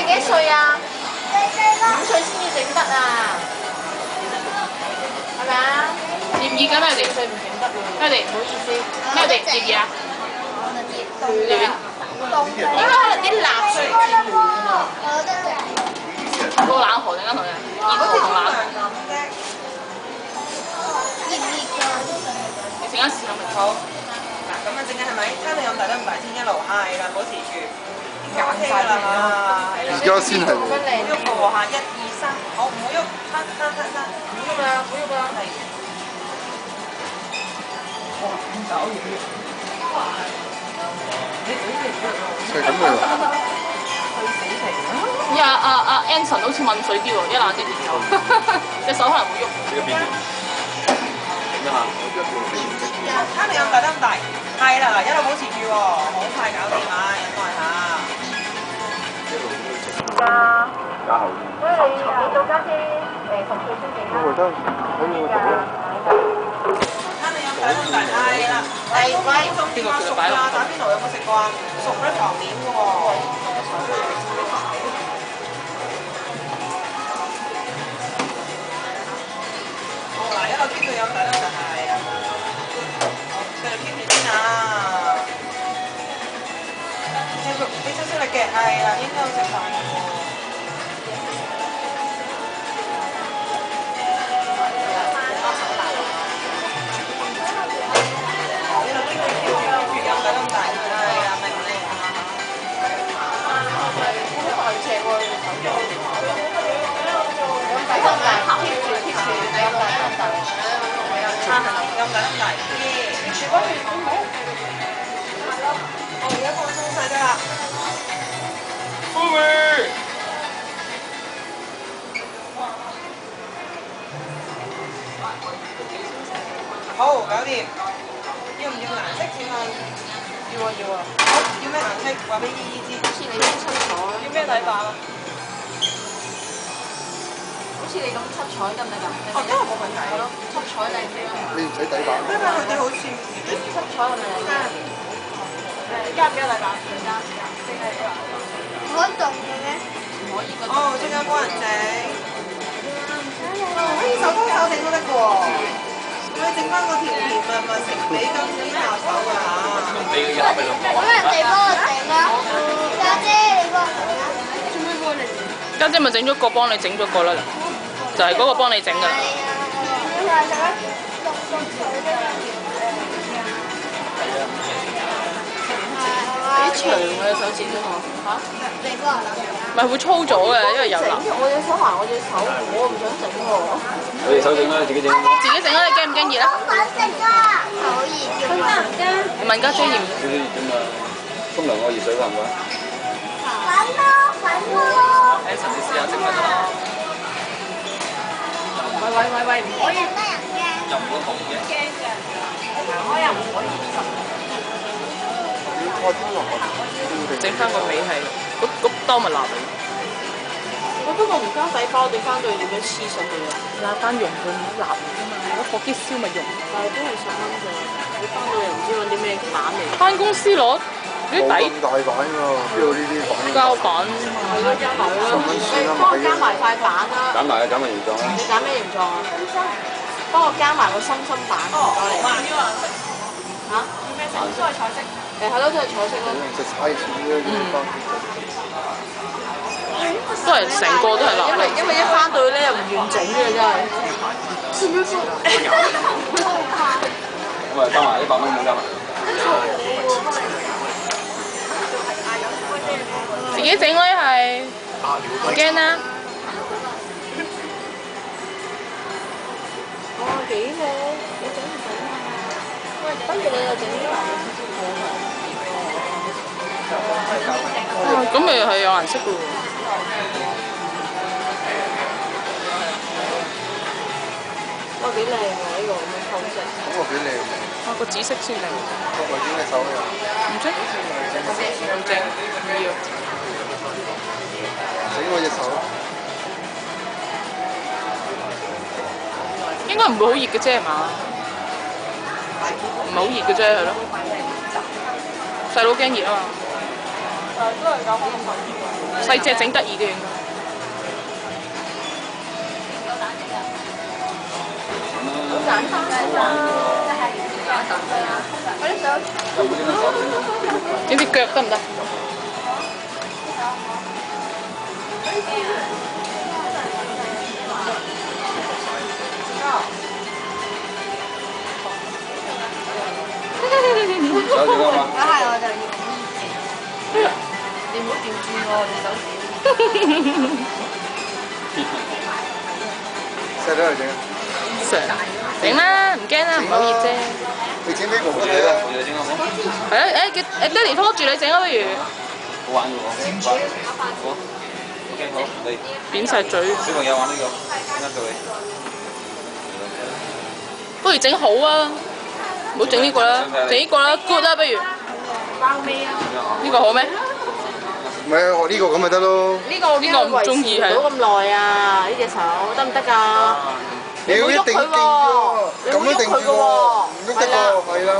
幾歲啊？5歲先至整得啊，係咪啊？熱唔熱㗎咩？你哋4歲唔整得喎。咩哋？唔好意思，咩哋？熱唔熱啊？凍暖。應該可能啲蠟水至暖啊。個冷河陣間同你熱河同冷河。你陣間試下咪好。嗱，咁樣整緊係咪？餐你飲大得唔大先一路係啦，保持住。OK 㗎啦嘛，係啦。而家先係唔好喐個喎嚇，1、2、3，好唔好喐？攤，唔好喐啦，唔好喐啦，係。哇！咁搞嘢。係咁嘅喎。依阿Anson 好似問水啲喎，一冷一熱手，隻手可能會喐。呢個邊邊？整一下。餐你飲大得唔大？係啦，一路保持住喎，好快搞掂啊！忍耐下。加後面。所以你到家姐10歲先整啦。我覺得喺我度咧。餐你飲大得唔大？係啦。喂，送電話熟㗎，打邊爐有冇食過啊？熟嗰啲糖點㗎喎。好嗱，一路傾到飲大得就係。繼續傾住先啊！繼續俾少少力嘅，係啦，應該有食飯嘅喎。一路傾住飲大得咁大，係啦，明唔明？好大隻喎，你手掌。飲大得大，keep 住飲大得大。飲大得咁大，住嗰段好唔好？我而家放鬆晒得啦。好，搞掂。要唔要顏色請問？要啊要啊。好，要咩顏色？話俾姨姨知。好似你咁七彩。要咩底板啊？好似你咁七彩得唔得㗎？哦，都係冇問題。係咯，七彩靚啲啊。你唔使底板。因為佢哋好似七彩係咪靚啲？加唔加底板？可以凍嘅咩？唔可以個。哦，即刻幫人整。可以手拖手整都得嘅喎。咁你整翻個甜甜蜜蜜食俾金絲下手㗎嚇。你嘅入咪落咁人哋幫我整啦，家姐你幫我整啦。做咩幫你整？家姐咪整咗個幫你整咗個啦，就係嗰個幫你整㗎啦。你話就一凍凍水啫嘛。幾長嘅手指都嚇，你幫我諗。咪會粗咗嘅，因為有蠟。我隻手埋我隻手，我唔想整喎。你哋手整啦，你自己整。自己整啦，你驚唔驚熱啊？好食啊！好熱嘅。得唔得？你問家姐熱唔？少少熱啫嘛，沖涼個熱水得唔得？粉咯。Anson，你試下整咪得啦。喂，唔可以。得人驚。又唔會紅嘅。驚㗎。行開又唔可以十。整翻個尾係嗰兜咪蠟嚟。我不過唔加底包，你翻到去點樣黐上去啊？揦翻溶佢蠟嚟㗎嘛，如果火機燒咪溶。但係都係10蚊咋，你翻到又唔知揾啲咩板嚟。翻公司攞啲冇底咁大板㗎喎，邊有呢啲板？膠板。係咯，加埋咯。 10蚊算啦，幫我加埋塊板啦。揀埋啊，揀埋形狀啦。你揀咩形狀啊？幫我加埋個心心板，唔該你。嚇？要咩色？都係彩色。係咯，都係彩色咯。食晒錢嘅呢班。都係成個都係蠟嚟。因為一翻到去咧又唔完整嘅真係。咁啊，加埋100蚊咁加埋。自己整咧係唔驚啦。哇，幾靚！你整唔整啊？喂，不如你又整啲顏色咁咪係有顏色嘅喎。哇，幾靚喎！呢個咁樣透色。嗰個幾靚喎，啊，個紫色先靚。個咪整隻手嘅。唔識？唔整，唔要。整我隻手。應該唔會好熱嘅啫係嘛？唔係好熱嘅啫係咯。細佬驚熱啊嘛。都係咁。細隻整得意啲應該。好簡單我啲手。整隻腳得唔得？手指啊嘛。一係我就要你唔好調轉我隻手指。細佬嚟整啊！整啦，唔驚啦，唔好熱啫。你整俾我我睇啦。哋整好冇？係啊，叫爹哋拖住你整啊，不如。好玩嘅喎。好。OK 好，嚟。扁晒嘴。小朋友玩呢個，啱到你。不如整好啊！唔好整呢個啦，整呢個啦 ，good 啦，不如。包尾啊！呢個好咩？唔係啊，我呢個咁咪得咯。呢個呢個唔中意係維持唔到咁耐啊！呢隻手得唔得㗎？你要一定勁喎，咁樣定住喎，唔喐得喎，係啦。